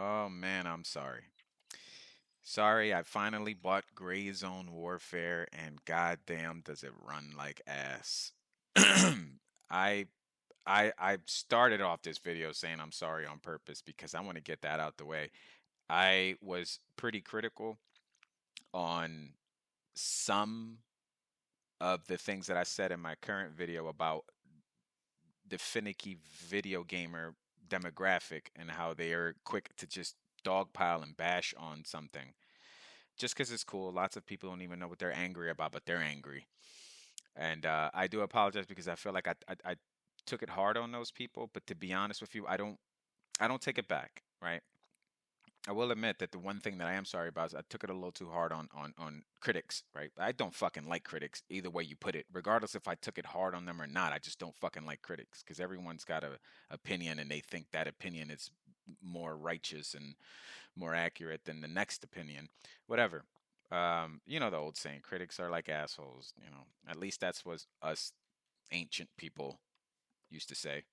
Oh man, I'm sorry. Sorry, I finally bought Gray Zone Warfare and goddamn does it run like ass. I I started off this video saying I'm sorry on purpose because I want to get that out the way. I was pretty critical on some of the things that I said in my current video about the finicky video gamer demographic and how they are quick to just dogpile and bash on something just because it's cool. Lots of people don't even know what they're angry about, but they're angry. And I do apologize because I feel like I took it hard on those people. But to be honest with you, I don't take it back, right? I will admit that the one thing that I am sorry about is I took it a little too hard on critics, right? I don't fucking like critics either way you put it. Regardless if I took it hard on them or not, I just don't fucking like critics because everyone's got a opinion and they think that opinion is more righteous and more accurate than the next opinion. Whatever. You know the old saying, critics are like assholes. You know, at least that's what us ancient people used to say.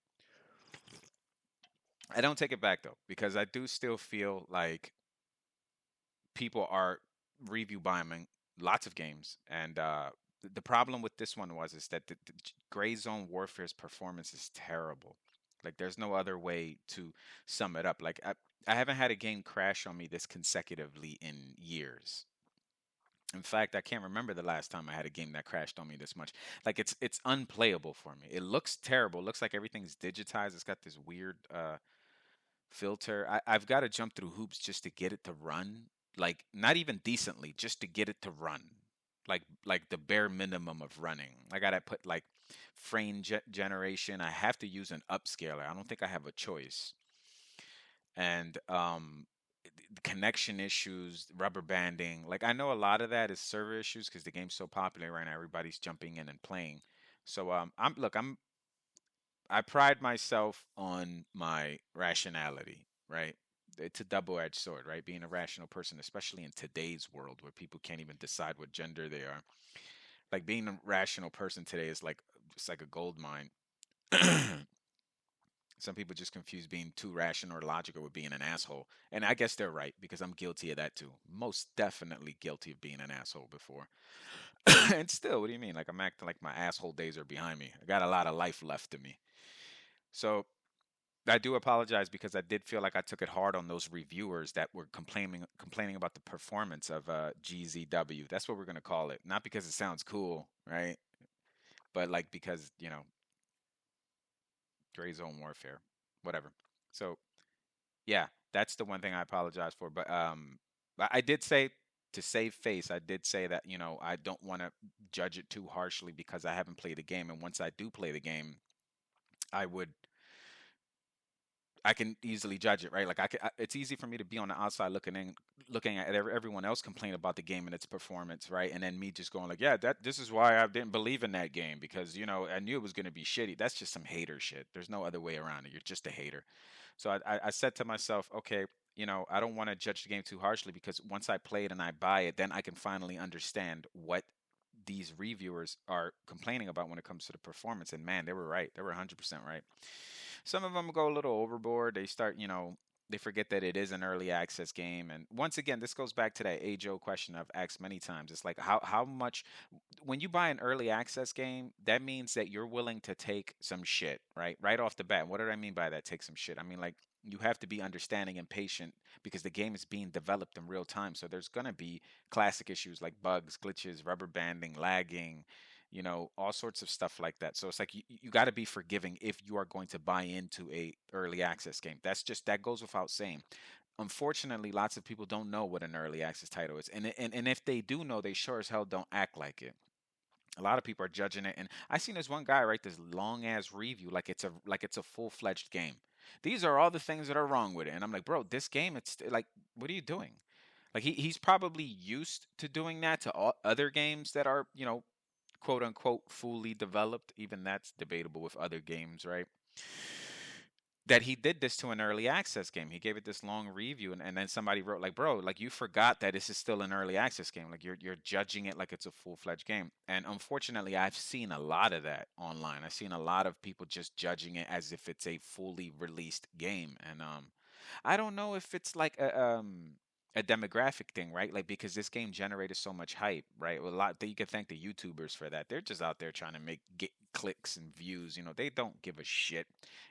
I don't take it back though because I do still feel like people are review bombing lots of games, and the problem with this one was is that the Gray Zone Warfare's performance is terrible. Like, there's no other way to sum it up. Like, I haven't had a game crash on me this consecutively in years. In fact, I can't remember the last time I had a game that crashed on me this much. Like, it's unplayable for me. It looks terrible. It looks like everything's digitized. It's got this weird filter. I've got to jump through hoops just to get it to run. Like, not even decently, just to get it to run. Like the bare minimum of running. I gotta put like frame generation. I have to use an upscaler. I don't think I have a choice. And the connection issues, rubber banding. Like, I know a lot of that is server issues because the game's so popular right now. Everybody's jumping in and playing. So I pride myself on my rationality, right? It's a double-edged sword, right? Being a rational person, especially in today's world where people can't even decide what gender they are. Like, being a rational person today is like it's like a gold mine. Some people just confuse being too rational or logical with being an asshole. And I guess they're right because I'm guilty of that too. Most definitely guilty of being an asshole before. And still, what do you mean? Like, I'm acting like my asshole days are behind me. I got a lot of life left in me. So I do apologize because I did feel like I took it hard on those reviewers that were complaining about the performance of GZW. That's what we're gonna call it. Not because it sounds cool, right? But like because, Gray Zone Warfare, whatever. So yeah, that's the one thing I apologize for. But I did say, to save face, I did say that I don't want to judge it too harshly because I haven't played the game, and once I do play the game, I would I can easily judge it, right? Like, it's easy for me to be on the outside looking at everyone else complain about the game and its performance, right? And then me just going like, yeah, this is why I didn't believe in that game because I knew it was going to be shitty. That's just some hater shit. There's no other way around it. You're just a hater. So I said to myself, okay, I don't want to judge the game too harshly because once I play it and I buy it, then I can finally understand what these reviewers are complaining about when it comes to the performance. And man, they were right. They were 100% right. Some of them go a little overboard. They start, they forget that it is an early access game. And once again, this goes back to that age old question I've asked many times. It's like, how much, when you buy an early access game, that means that you're willing to take some shit, right? Right off the bat. What do I mean by that? Take some shit. I mean, like, you have to be understanding and patient because the game is being developed in real time. So there's going to be classic issues like bugs, glitches, rubber banding, lagging, all sorts of stuff like that. So it's like you got to be forgiving if you are going to buy into a early access game. That goes without saying. Unfortunately, lots of people don't know what an early access title is, and if they do know, they sure as hell don't act like it. A lot of people are judging it, and I seen this one guy write this long ass review like it's a full fledged game. These are all the things that are wrong with it, and I'm like, bro, this game, it's like, what are you doing? Like, he's probably used to doing that to all other games that are, quote unquote fully developed. Even that's debatable with other games, right? That he did this to an early access game. He gave it this long review, and then somebody wrote like, "Bro, like, you forgot that this is still an early access game. Like, you're judging it like it's a full-fledged game." And unfortunately, I've seen a lot of that online. I've seen a lot of people just judging it as if it's a fully released game. And I don't know if it's like a demographic thing, right? Like because this game generated so much hype, right? A lot that you can thank the YouTubers for that. They're just out there trying to get clicks and views. You know, they don't give a shit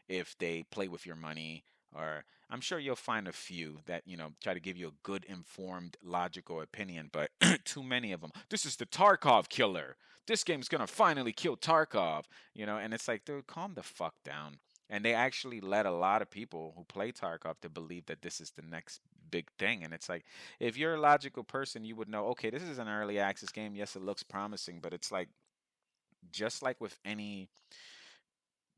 if they play with your money. Or I'm sure you'll find a few that try to give you a good, informed, logical opinion, but too many of them. This is the Tarkov killer. This game's gonna finally kill Tarkov. And it's like, dude, calm the fuck down. And they actually led a lot of people who play Tarkov to believe that this is the next big thing. And it's like, if you're a logical person, you would know, okay, this is an early access game. Yes, it looks promising, but it's like, just like with any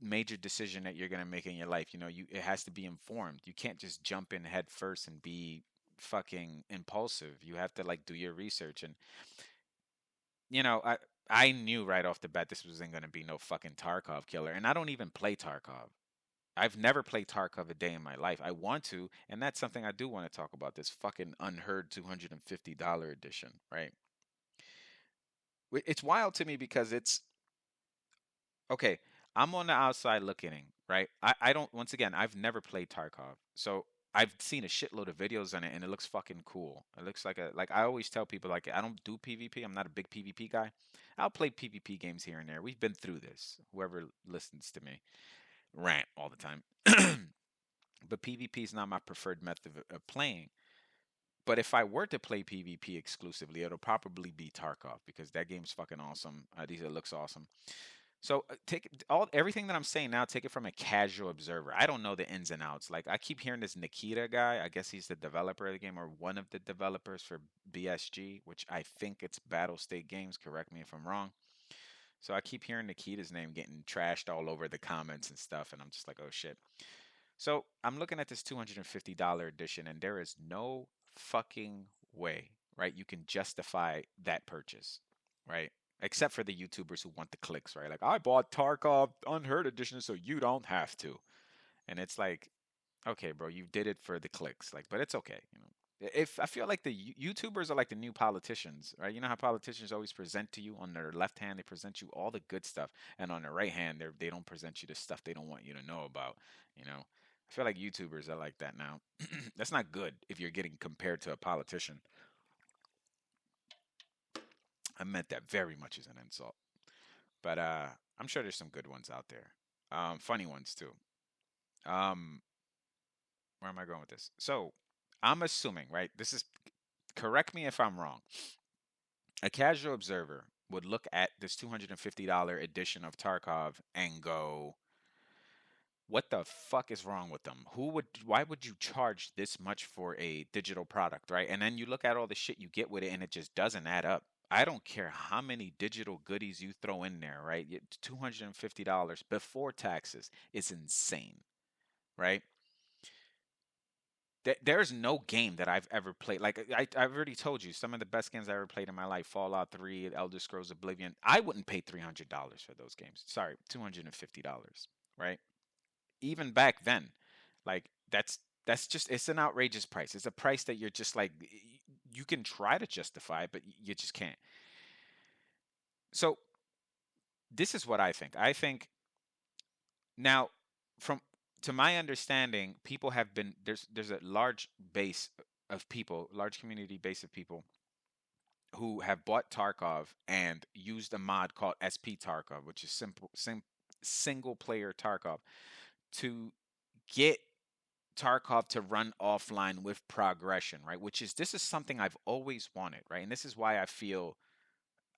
major decision that you're going to make in your life, it has to be informed. You can't just jump in head first and be fucking impulsive. You have to like do your research. And, I knew right off the bat this wasn't going to be no fucking Tarkov killer. And I don't even play Tarkov. I've never played Tarkov a day in my life. I want to, and that's something I do want to talk about. This fucking unheard $250 edition, right? It's wild to me because it's okay. I'm on the outside looking in, right? I don't. Once again, I've never played Tarkov, so I've seen a shitload of videos on it, and it looks fucking cool. It looks like I always tell people like I don't do PvP. I'm not a big PvP guy. I'll play PvP games here and there. We've been through this. Whoever listens to me rant all the time. But PvP is not my preferred method of playing. But if I were to play PvP exclusively, it'll probably be Tarkov because that game's fucking awesome. At least it looks awesome. So take everything that I'm saying now. Take it from a casual observer. I don't know the ins and outs. Like I keep hearing this Nikita guy. I guess he's the developer of the game or one of the developers for BSG, which I think it's Battle State Games. Correct me if I'm wrong. So I keep hearing Nikita's name getting trashed all over the comments and stuff, and I'm just like, oh shit. So I'm looking at this $250 edition, and there is no fucking way, right? You can justify that purchase, right? Except for the YouTubers who want the clicks, right? Like, I bought Tarkov Unheard Edition, so you don't have to. And it's like, okay, bro, you did it for the clicks, like, but it's okay. If I feel like the YouTubers are like the new politicians, right? You know how politicians always present to you on their left hand, they present you all the good stuff, and on their right hand, they don't present you the stuff they don't want you to know about. I feel like YouTubers are like that now. That's not good if you're getting compared to a politician. I meant that very much as an insult, but I'm sure there's some good ones out there, funny ones too. Um, where am I going with this? So I'm assuming, right? This is correct me if I'm wrong. A casual observer would look at this $250 edition of Tarkov and go, "What the fuck is wrong with them? Why would you charge this much for a digital product, right?" And then you look at all the shit you get with it and it just doesn't add up. I don't care how many digital goodies you throw in there, right? $250 before taxes is insane, right? There's no game that I've ever played. Like I've already told you, some of the best games I ever played in my life: Fallout 3, Elder Scrolls Oblivion. I wouldn't pay $300 for those games. Sorry, $250, right? Even back then, like that's just it's an outrageous price. It's a price that you're just like you can try to justify, but you just can't. So this is what I think. I think now, from to my understanding, people have been there's a large base of people, large community base of people who have bought Tarkov and used a mod called SP Tarkov, which is single player Tarkov, to get Tarkov to run offline with progression, right? Which is this is something I've always wanted, right? And this is why I feel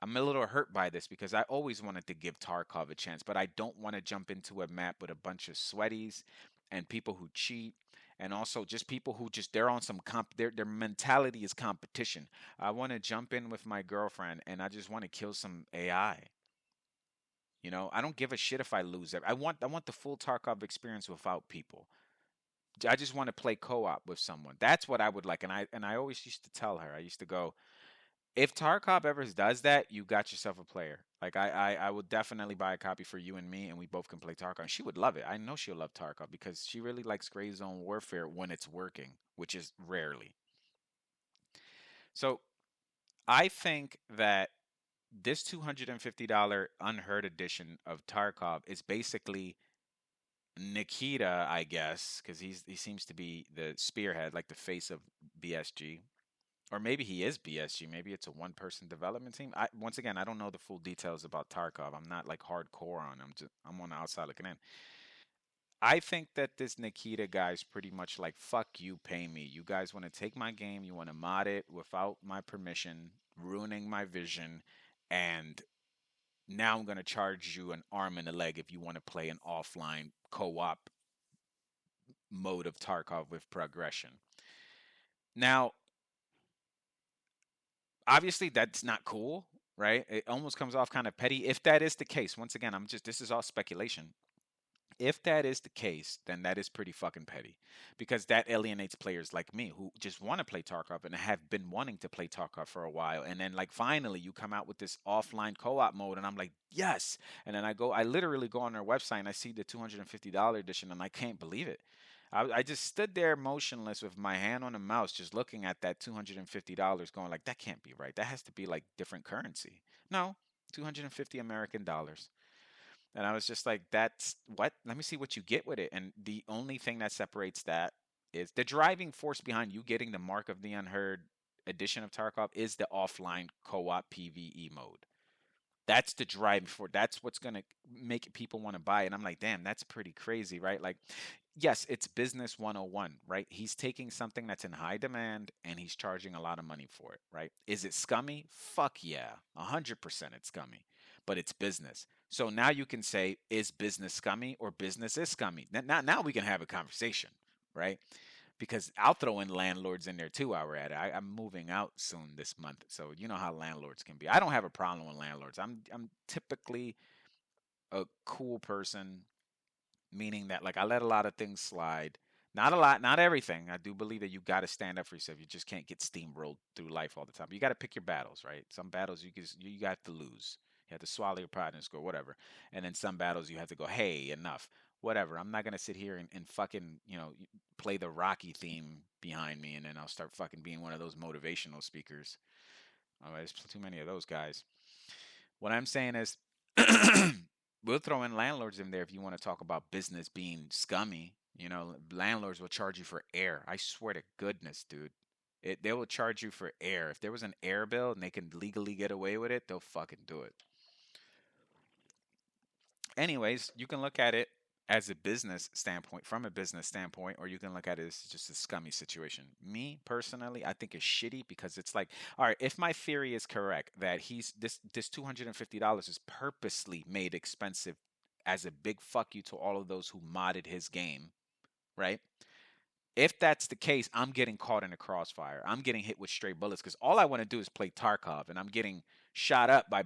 I'm a little hurt by this because I always wanted to give Tarkov a chance, but I don't want to jump into a map with a bunch of sweaties and people who cheat and also just people who just they're on some their mentality is competition. I want to jump in with my girlfriend and I just want to kill some AI. I don't give a shit if I lose it. I want the full Tarkov experience without people. I just want to play co-op with someone. That's what I would like. And I always used to tell her. I used to go, if Tarkov ever does that, you got yourself a player. Like I would definitely buy a copy for you and me, and we both can play Tarkov. And she would love it. I know she'll love Tarkov because she really likes Gray Zone Warfare when it's working, which is rarely. So I think that this $250 unheard edition of Tarkov is basically Nikita, I guess, because he seems to be the spearhead, like the face of BSG, or maybe he is BSG. Maybe it's a one-person development team. Once again, I don't know the full details about Tarkov. I'm not like hardcore on. I'm on the outside looking in. I think that this Nikita guy is pretty much like, fuck you, pay me. You guys want to take my game, you want to mod it without my permission, ruining my vision, and now I'm going to charge you an arm and a leg if you want to play an offline co op mode of Tarkov with progression. Now, obviously, that's not cool, right? It almost comes off kind of petty. If that is the case, once again, this is all speculation. If that is the case, then that is pretty fucking petty because that alienates players like me who just want to play Tarkov and have been wanting to play Tarkov for a while. And then, like, finally, you come out with this offline co op mode, and I'm like, yes. And then I literally go on their website and I see the $250 edition, and I can't believe it. I just stood there motionless with my hand on the mouse, just looking at that $250, going, like, that can't be right. That has to be like different currency. No, 250 American dollars. And I was just like, that's what? Let me see what you get with it. And the only thing that separates that is the driving force behind you getting the Mark of the Unheard edition of Tarkov is the offline co op PvE mode. That's the driving force. That's what's going to make people want to buy it. And I'm like, damn, that's pretty crazy, right? Like, yes, it's business 101, right? He's taking something that's in high demand and he's charging a lot of money for it, right? Is it scummy? Fuck yeah. 100% it's scummy, but it's business. So now you can say, is business scummy or business is scummy? Now we can have a conversation, right? Because I'll throw in landlords in there too while we're at it. I'm moving out soon this month, so you know how landlords can be. I don't have a problem with landlords. I'm typically a cool person, meaning that like I let a lot of things slide. Not a lot, not everything. I do believe that you got to stand up for yourself. You just can't get steamrolled through life all the time. You got to pick your battles, right? Some battles you got to lose. You have to swallow your pride and score, whatever. And then some battles you have to go, hey, enough, whatever. I'm not gonna sit here and fucking play the Rocky theme behind me, and then I'll start fucking being one of those motivational speakers. Oh, there's too many of those guys. What I'm saying is, we'll throw in landlords in there if you want to talk about business being scummy. Landlords will charge you for air. I swear to goodness, dude. They will charge you for air. If there was an air bill and they can legally get away with it, they'll fucking do it. Anyways, you can look at it as a business standpoint, from a business standpoint, or you can look at it as just a scummy situation. Me personally, I think it's shitty because it's like, all right, if my theory is correct that he's this $250 is purposely made expensive as a big fuck you to all of those who modded his game, right? If that's the case, I'm getting caught in a crossfire. I'm getting hit with stray bullets because all I want to do is play Tarkov, and I'm getting shot up by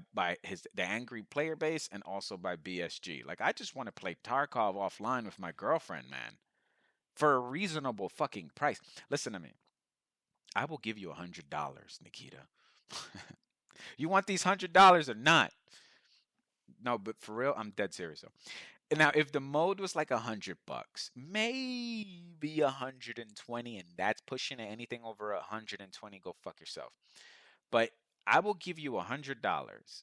the angry player base and also by BSG. Like I just want to play Tarkov offline with my girlfriend, man, for a reasonable fucking price. Listen to me. I will give you $100, Nikita. You want these $100 or not? No, but for real, I'm dead serious though. Now, if the mode was like $100, maybe 120, and that's pushing it. Anything over 120, go fuck yourself. But I will give you $100,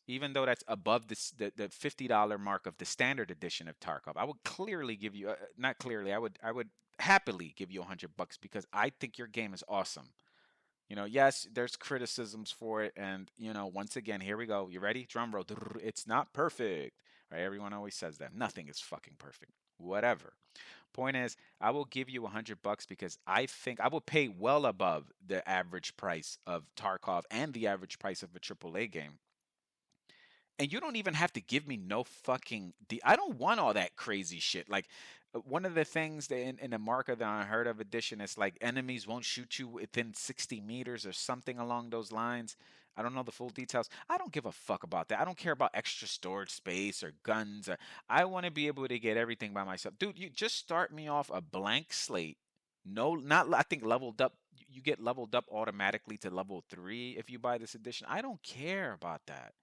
even though that's above the $50 mark of the standard edition of Tarkov. I would clearly give you, not clearly, I would happily give you $100 because I think your game is awesome. Yes, there's criticisms for it, and once again, here we go. You ready? Drum roll. It's not perfect, right? Everyone always says that. Nothing is fucking perfect. Whatever. Point is, I will give you $100 because I think I will pay well above the average price of Tarkov and the average price of a AAA game. And you don't even have to give me no fucking. I don't want all that crazy shit. Like one of the things that in the Mark of the Unheard of edition is like enemies won't shoot you within 60 meters or something along those lines. I don't know the full details. I don't give a fuck about that. I don't care about extra storage space or guns. I want to be able to get everything by myself, dude. You just start me off a blank slate. No, not I think leveled up. You get leveled up automatically to level 3 if you buy this edition. I don't care about that.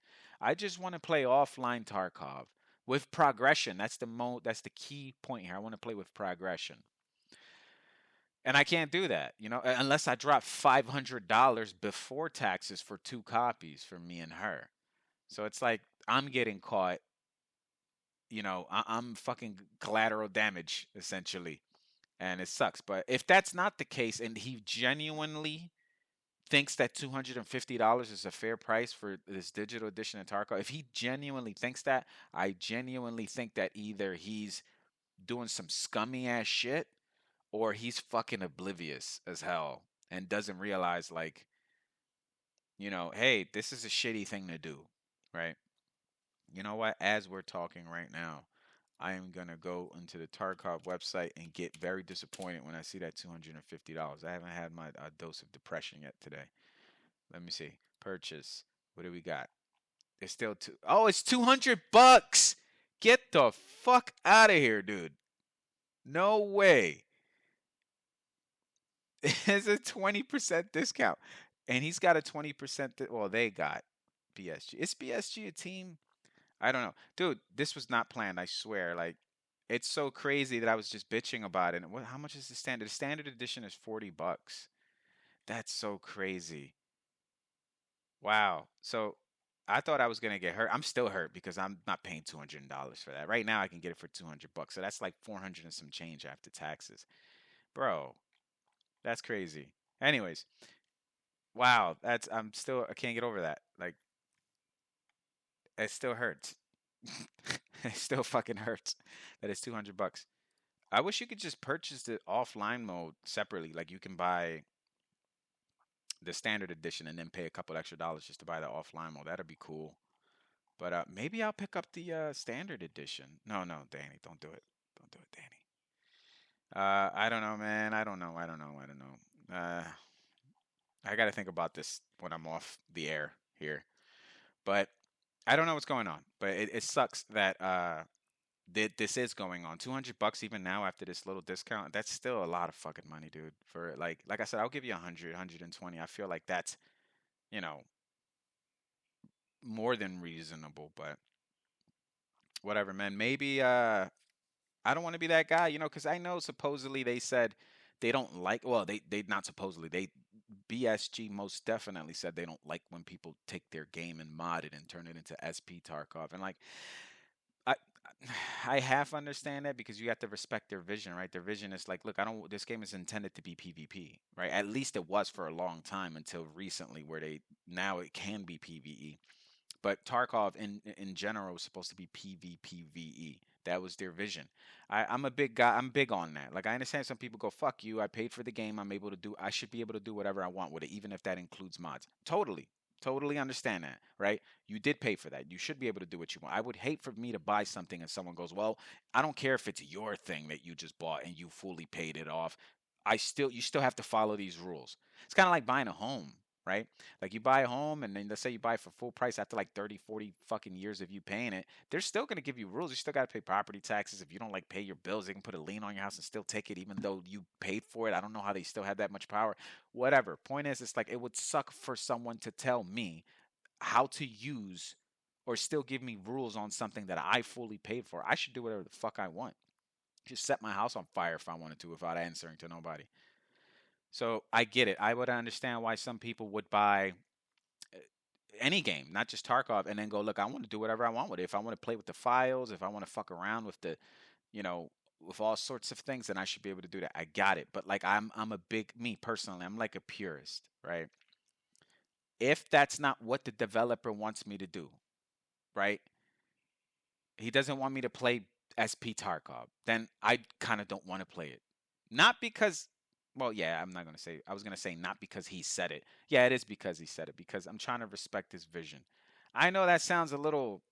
I just want to play offline Tarkov with progression. That's the key point here. I want to play with progression. And I can't do that, unless I drop $500 before taxes for 2 copies for me and her. So it's like I'm getting caught I'm fucking collateral damage essentially, and it sucks. But if that's not the case, and he genuinely thinks that $250 is a fair price for this digital edition of Tarkov, if he genuinely thinks that, I genuinely think that either he's doing some scummy ass shit or he's fucking oblivious as hell and doesn't realize, like, hey, this is a shitty thing to do, right? You know what? As we're talking right now, I am gonna go into the Tarkov website and get very disappointed when I see that $250. I haven't had my dose of depression yet today. Let me see. Purchase. What do we got? It's still two. Oh, it's $200. Get the fuck out of here, dude. No way. It's a 20% discount. And he's got a 20%. Well, they got BSG. Is BSG a team? I don't know. Dude, this was not planned, I swear. Like, it's so crazy that I was just bitching about it. And how much is the standard? The standard edition is $40. That's so crazy. Wow. So I thought I was gonna get hurt. I'm still hurt because I'm not paying $200 for that. Right now I can get it for $200. So that's like 400 and some change after taxes. Bro, that's crazy. Anyways, wow, I can't get over that. Like, it still hurts. It still fucking hurts that it's $200. I wish you could just purchase the offline mode separately. Like, you can buy the standard edition and then pay a couple extra dollars just to buy the offline mode. That'd be cool. But maybe I'll pick up the standard edition. No, no, Danny, don't do it. Don't do it, Danny. I don't know, man. I don't know. I don't know. I don't know. I got to think about this when I'm off the air here. But I don't know what's going on. But it sucks that this is going on. $200 even now after this little discount. That's still a lot of fucking money, dude. For like I said, I'll give you 100, 120. I feel like that's you know more than reasonable. But whatever, man. Maybe I don't want to be that guy, because I know supposedly they said they don't like. Well, they not supposedly they BSG most definitely said they don't like when people take their game and mod it and turn it into SP Tarkov. And like, I I half understand that because you have to respect their vision, right? Their vision is like, look, I don't. This game is intended to be PvP, right? At least it was for a long time until recently, where they now it can be PvE. But Tarkov in general was supposed to be PvPvE. That was their vision. I'm a big guy. I'm big on that. Like, I understand some people go, "Fuck you! I paid for the game. I'm able to do. I should be able to do whatever I want with it, even if that includes mods." Totally, totally understand that. Right? You did pay for that. You should be able to do what you want. I would hate for me to buy something and someone goes, "Well, I don't care if it's your thing that you just bought and you fully paid it off. You still have to follow these rules." It's kind of like buying a home, right? Like, you buy a home and then let's say you buy it for full price after like 30, 40 fucking years of you paying it. They're still going to give you rules. You still got to pay property taxes. If you don't like pay your bills, they can put a lien on your house and still take it even though you paid for it. I don't know how they still have that much power. Whatever. Point is, it's like it would suck for someone to tell me how to use or still give me rules on something that I fully paid for. I should do whatever the fuck I want. Just set my house on fire if I wanted to without answering to nobody. So I get it. I would understand why some people would buy any game, not just Tarkov, and then go, look, I want to do whatever I want with it. If I want to play with the files, if I want to fuck around with you know, with all sorts of things, then I should be able to do that. I got it. But like, I'm a big me personally. I'm like a purist, right? If that's not what the developer wants me to do, right? He doesn't want me to play SP Tarkov, then I kind of don't want to play it. Not because, well, yeah, I'm not going to say, I was going to say not because he said it. Yeah, it is because he said it, because I'm trying to respect his vision. I know that sounds a little,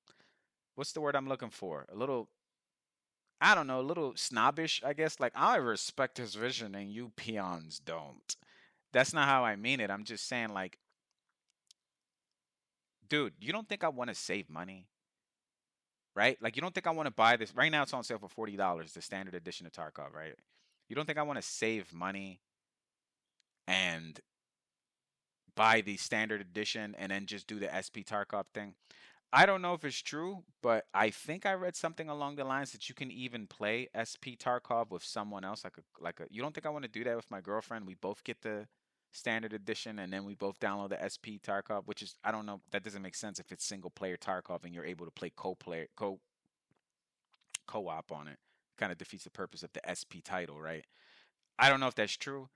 what's the word I'm looking for? A little, I don't know, a little snobbish, I guess. Like, I respect his vision and you peons don't. That's not how I mean it. I'm just saying, like, dude, you don't think I want to save money? Right? Like, you don't think I want to buy this right now? It's on sale for $40, the standard edition of Tarkov, right? You don't think I want to save money and buy the standard edition and then just do the SP Tarkov thing? I don't know if it's true, but I think I read something along the lines that you can even play SP Tarkov with someone else. Like a. You don't think I want to do that with my girlfriend? We both get the standard edition and then we both download the SP Tarkov, which is, I don't know, that doesn't make sense if it's single player Tarkov and you're able to play co-player co co-op on it. Kind of defeats the purpose of the SP title, right? I don't know if that's true,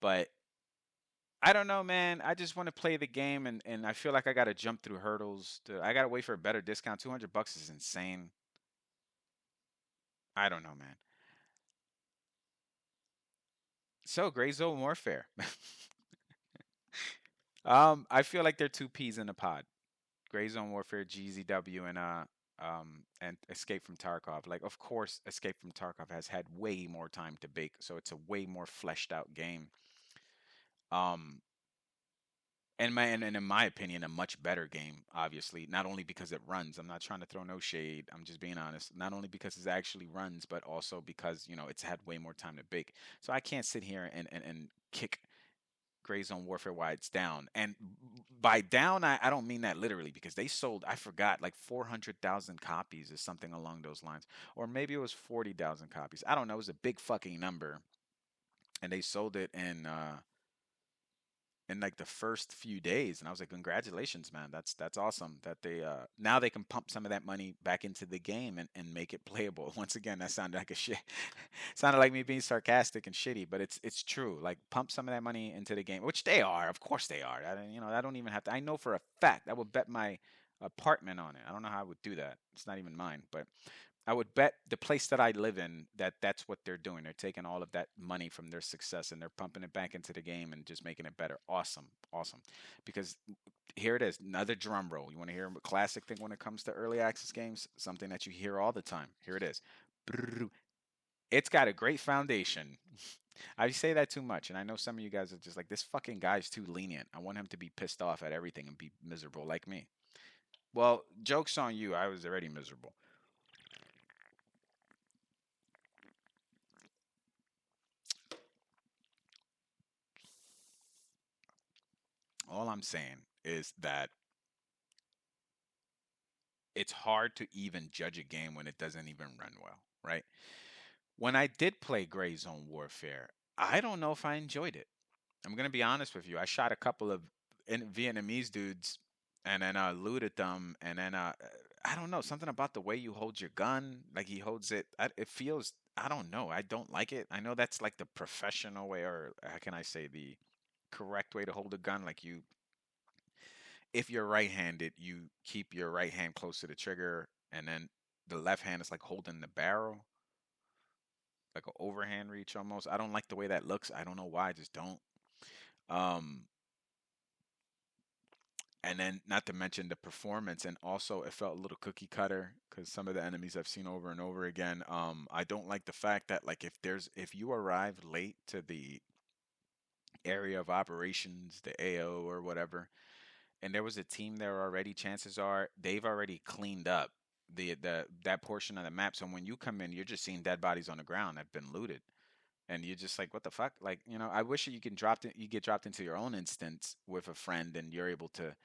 but I don't know, man. I just want to play the game, and I feel like I got to jump through hurdles. I got to wait for a better discount. $200 is insane. I don't know, man. So, Gray Zone Warfare. I feel like they're two peas in a pod. Gray Zone Warfare, GZW, and Escape from Tarkov. Like, of course, Escape from Tarkov has had way more time to bake, so it's a way more fleshed out game. Um, and in my opinion, a much better game. Obviously, not only because it runs. I'm not trying to throw no shade. I'm just being honest. Not only because it actually runs, but also because it's had way more time to bake. So I can't sit here and kick Gray Zone Warfare while it's down. And by down, I don't mean that literally because they sold, I forgot, like 400,000 copies or something along those lines. Or maybe it was 40,000 copies. I don't know. It was a big fucking number. And they sold it in like the first few days, and I was like, congratulations, man. That's awesome that they now they can pump some of that money back into the game and make it playable. Once again, that sounded like a shit sounded like me being sarcastic and shitty, but it's true. Like, pump some of that money into the game, which they are. Of course they are. I don't even have to. I know for a fact I would bet my apartment on it. I don't know how I would do that. It's not even mine, but I would bet the place that I live in that that's what they're doing. They're taking all of that money from their success and they're pumping it back into the game and just making it better. Awesome, awesome. Because here it is, another drum roll. You want to hear a classic thing when it comes to early access games? Something that you hear all the time. Here it is. It's got a great foundation. I say that too much, and I know some of you guys are just like, this fucking guy's too lenient. I want him to be pissed off at everything and be miserable like me. Well, joke's on you. I was already miserable. All I'm saying is that it's hard to even judge a game when it doesn't even run well, right? When I did play Gray Zone Warfare, I don't know if I enjoyed it. I'm gonna be honest with you. I shot a couple of Vietnamese dudes and then looted them, and then I don't know, something about the way you hold your gun, like he holds it. It feels, I don't know. I don't like it. I know that's like the professional way, or how can I say, the correct way to hold a gun. Like, if you're right-handed, you keep your right hand close to the trigger, and then the left hand is like holding the barrel, like an overhand reach almost. I don't like the way that looks. I don't know why. I just don't. Um, and then not to mention the performance, and also it felt a little cookie cutter because some of the enemies I've seen over and over again. I don't like the fact that, like, if you arrive late to the area of operations, the AO or whatever, and there was a team there already, chances are they've already cleaned up the that portion of the map. So when you come in, you're just seeing dead bodies on the ground that've been looted, and you're just like, what the fuck? Like, I wish you get dropped into your own instance with a friend, and you're able to.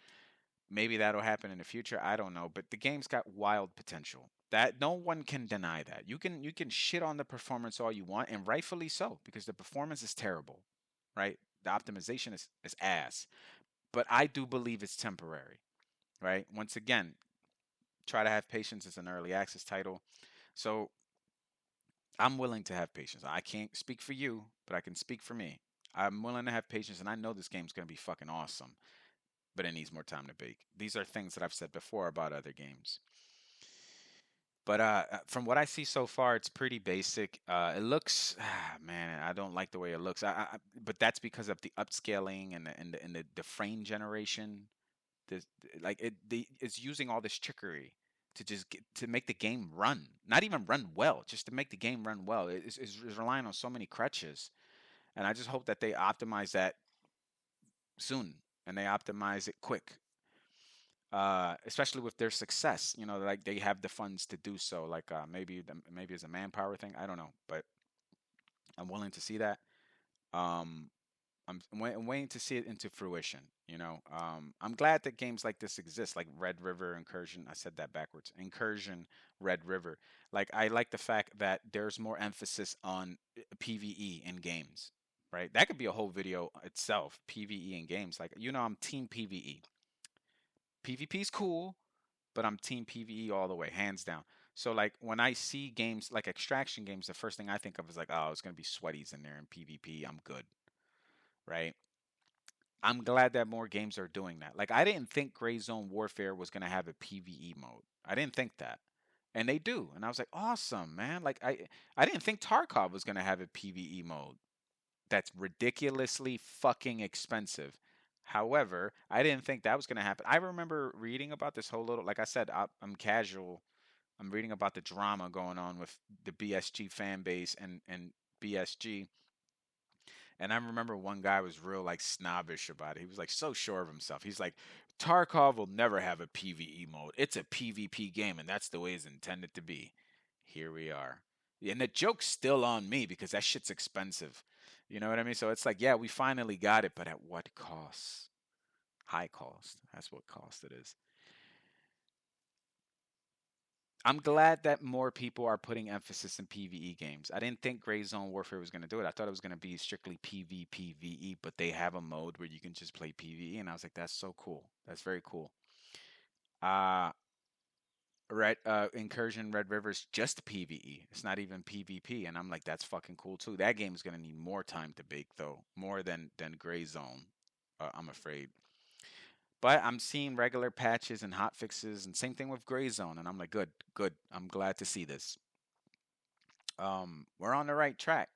Maybe that'll happen in the future. I don't know, but the game's got wild potential. That no one can deny that. You can shit on the performance all you want, and rightfully so, because the performance is terrible, right? The optimization is ass, but I do believe it's temporary, right? Once again, try to have patience. It's an early access title. So I'm willing to have patience. I can't speak for you, but I can speak for me. I'm willing to have patience, and I know this game's going to be fucking awesome, but it needs more time to bake. These are things that I've said before about other games. But from what I see so far, it's pretty basic. It looks, man, I don't like the way it looks. But that's because of the upscaling and the frame generation. This, like, it's using all this trickery to just to make the game run, not even run well, just to make the game run well. It's relying on so many crutches, and I just hope that they optimize that soon and they optimize it quick. Especially with their success, like they have the funds to do so. Like, maybe it's a manpower thing. I don't know, but I'm willing to see that. Um, I'm waiting to see it into fruition. I'm glad that games like this exist, like Red River Incursion. I said that backwards. Incursion, Red River. Like, I like the fact that there's more emphasis on PVE in games, right? That could be a whole video itself. PVE in games. Like, I'm team PVE. PvP is cool, but I'm team PVE all the way, hands down. So like when I see games like extraction games, the first thing I think of is like, oh, it's gonna be sweaties in there in PvP. I'm good, right? I'm glad that more games are doing that. Like I didn't think Gray Zone Warfare was gonna have a PvE mode. I didn't think that, and they do. And I was like, awesome, man. Like I didn't think Tarkov was gonna have a PvE mode. That's ridiculously fucking expensive. However, I didn't think that was gonna happen. I remember reading about this whole little. Like I said, I'm casual. I'm reading about the drama going on with the BSG fan base and BSG. And I remember one guy was real like snobbish about it. He was like so sure of himself. He's like, Tarkov will never have a PvE mode. It's a PvP game, and that's the way it's intended to be. Here we are. And the joke's still on me because that shit's expensive. You know what I mean? So it's like, yeah, we finally got it, but at what cost? High cost. That's what cost it is. I'm glad that more people are putting emphasis in PvE games. I didn't think Gray Zone Warfare was going to do it. I thought it was going to be strictly PvPvE, but they have a mode where you can just play PvE, and I was like, that's so cool. That's very cool. Uh Red Incursion Red River's just PvE. It's not even PvP, and I'm like, that's fucking cool too. That game is going to need more time to bake though, more than Gray Zone. I'm afraid. But I'm seeing regular patches and hot fixes, and same thing with Gray Zone, and I'm like, good, good. I'm glad to see this. We're on the right track.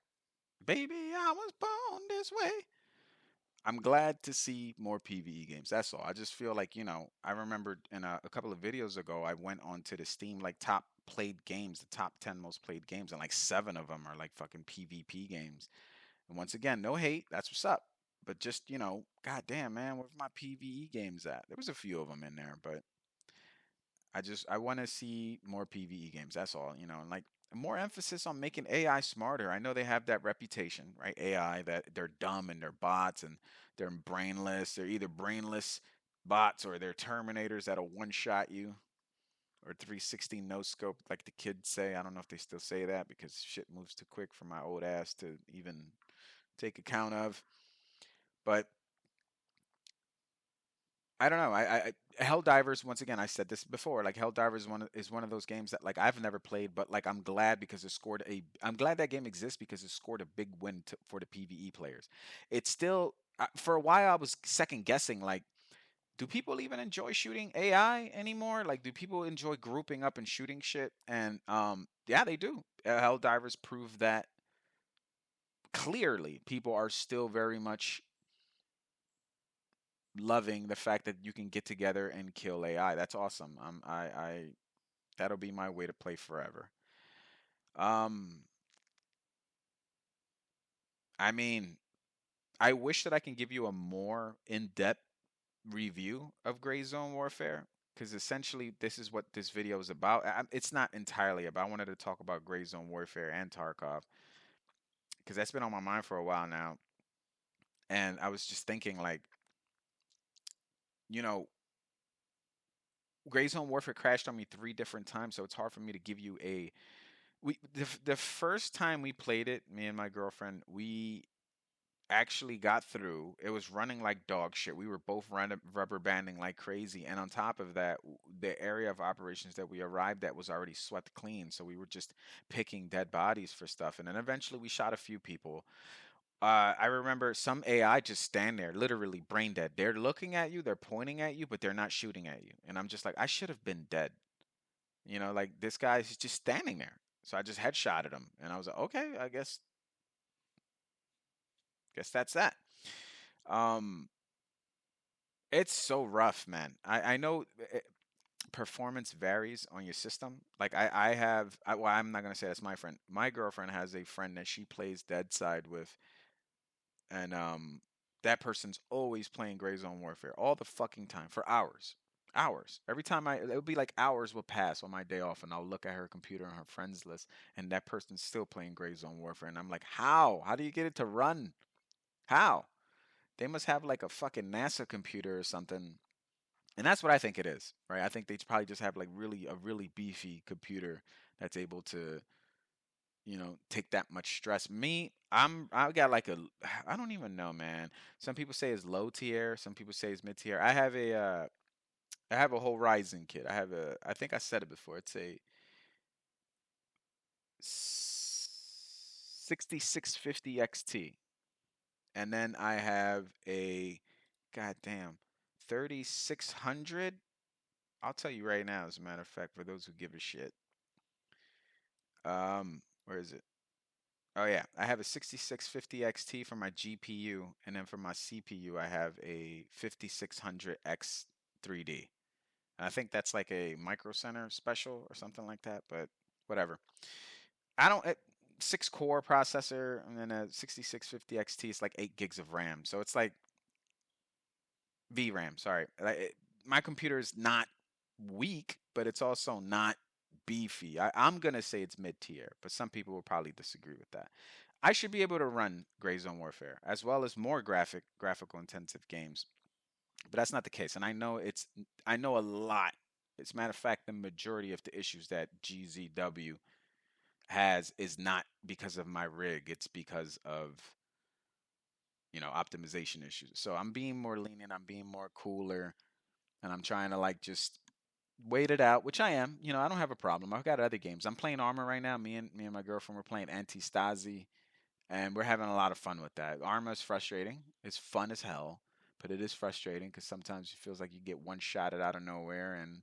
Baby, I was born this way. I'm glad to see more PvE games. That's all. I just feel like, I remember in a couple of videos ago, I went onto the Steam like top played games, the top 10 most played games, and like seven of them are like fucking PvP games. And once again, no hate. That's what's up. But just, goddamn, man, where's my PvE games at? There was a few of them in there, but I want to see more PvE games. That's all, and like more emphasis on making AI smarter. I know they have that reputation, right? AI that they're dumb and they're bots and they're brainless. They're either brainless bots or they're terminators that'll one shot you or 360 no scope, like the kids say. I don't know if they still say that because shit moves too quick for my old ass to even take account of. But I don't know. Helldivers, once again, I said this before. Like Helldivers is one of those games that like I've never played, but like I'm glad because it scored a. I'm glad that game exists because it scored a big win for the PVE players. It's still for a while I was second guessing like, do people even enjoy shooting AI anymore? Like, do people enjoy grouping up and shooting shit? And yeah, they do. Helldivers prove that clearly. People are still very much loving the fact that you can get together and kill AI. That's awesome. That'll be my way to play forever. Um, I mean, I wish that I can give you a more in-depth review of Gray Zone Warfare because essentially this is what this video is about. It's not entirely about. I wanted to talk about Gray Zone Warfare and Tarkov because that's been on my mind for a while now, and I was just thinking like, you know, Gray Zone Warfare crashed on me 3 different times, so it's hard for me to give you a the first time we played it, me and my girlfriend, we actually got through. It was running like dog shit. We were both rubber banding like crazy, and on top of that, the area of operations that we arrived at was already swept clean. So we were just picking dead bodies for stuff, and then eventually we shot a few people. I remember some AI just stand there, literally brain dead. They're looking at you, they're pointing at you, but they're not shooting at you. And I'm just like, I should have been dead. Like this guy's just standing there. So I just headshotted him, and I was like, okay, I guess that's that. Um, it's so rough, man. I know performance varies on your system. Like well, I'm not gonna say that's my friend. My girlfriend has a friend that she plays Dead Side with, and that person's always playing Gray Zone Warfare all the fucking time for hours. Hours. Every time it'll be like hours will pass on my day off, and I'll look at her computer and her friends list, and that person's still playing Gray Zone Warfare, and I'm like, how? How do you get it to run? How? They must have like a fucking NASA computer or something. And that's what I think it is, right? I think they probably just have like really a really beefy computer that's able to, take that much stress. I got like a I don't even know, man. Some people say it's low tier, some people say it's mid tier. I have a whole Ryzen kit. I think I said it before. 6650 XT. And then I have a goddamn 3600. I'll tell you right now, as a matter of fact, for those who give a shit. Where is it? Oh yeah, I have a 6650 XT for my GPU, and then for my CPU, I have a 5600X 3D. And I think that's like a Micro Center special or something like that, but whatever. I don't. 6 core processor, and then a 6650 XT is like 8 gigs of RAM. So it's like VRAM. Sorry, my computer is not weak, but it's also not beefy. I'm gonna say it's mid tier, but some people will probably disagree with that. I should be able to run Gray Zone Warfare as well as more graphical intensive games, but that's not the case. And I know a lot. As a matter of fact, the majority of the issues that GZW has is not because of my rig. It's because of optimization issues. So I'm being more lenient. I'm being more cooler, and I'm trying to like just wait it out, which I am. I don't have a problem. I've got other games. I'm playing Armor right now. Me and my girlfriend were playing Anti-Stasi, and we're having a lot of fun with that. Armor is frustrating. It's fun as hell, but it is frustrating because sometimes it feels like you get one shot it out of nowhere, and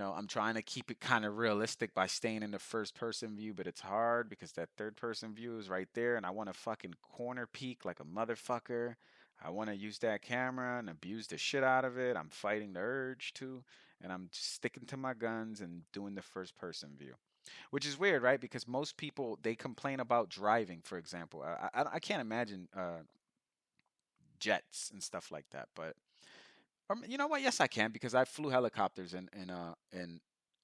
I'm trying to keep it kind of realistic by staying in the first person view, but it's hard because that third person view is right there, and I want to fucking corner peek like a motherfucker. I want to use that camera and abuse the shit out of it. I'm fighting the urge to, and I'm sticking to my guns and doing the first person view, which is weird, right? Because most people they complain about driving, for example. I can't imagine jets and stuff like that, but you know what? Yes, I can because I flew helicopters in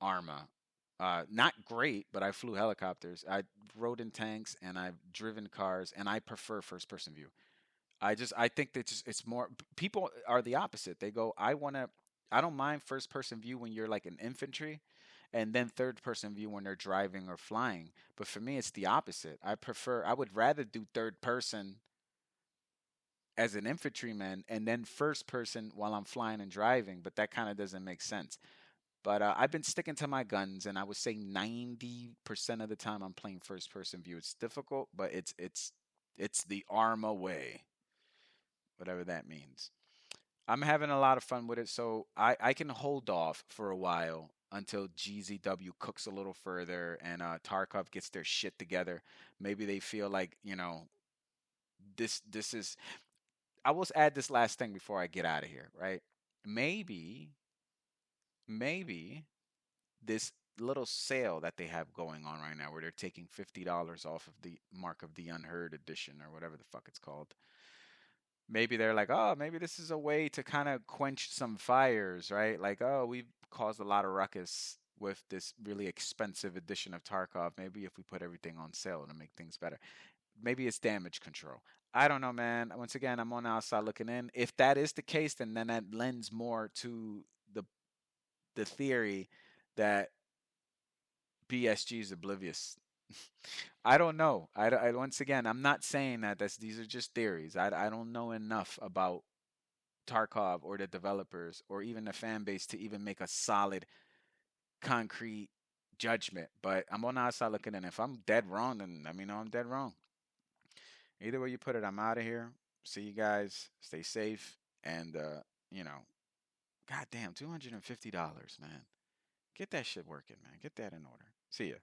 Arma. Not great, but I flew helicopters. I rode in tanks and I've driven cars, and I prefer first person view. I think that it's more people are the opposite. They go, I don't mind first person view when you're like an infantry, and then third person view when they're driving or flying. But for me, it's the opposite. I would rather do third person as an infantryman and then first person while I'm flying and driving, but that kind of doesn't make sense. But I've been sticking to my guns, and I would say 90% of the time I'm playing first person view. It's difficult, but it's the Arma way, whatever that means. I'm having a lot of fun with it, so I can hold off for a while until GZW cooks a little further and Tarkov gets their shit together. Maybe they feel like this is. I will add this last thing before I get out of here, right? Maybe, maybe this little sale that they have going on right now, where they're taking $50 off of the Mark of the Unheard edition or whatever the fuck it's called. Maybe they're like, oh, maybe this is a way to kind of quench some fires, right? Like, oh, we've caused a lot of ruckus with this really expensive edition of Tarkov. Maybe if we put everything on sale, it'll make things better. Maybe it's damage control. I don't know, man. Once again, I'm on the outside looking in. If that is the case, then that lends more to the the theory that BSG is oblivious. I don't know. Once again, I'm not saying that. These are just theories. I don't know enough about Tarkov or the developers or even the fan base to even make a solid, concrete judgment. But I'm on the outside looking in. If I'm dead wrong, then let me know I'm dead wrong. Either way you put it, I'm out of here. See you guys. Stay safe. And, you know, goddamn, $250, man. Get that shit working, man. Get that in order. See ya.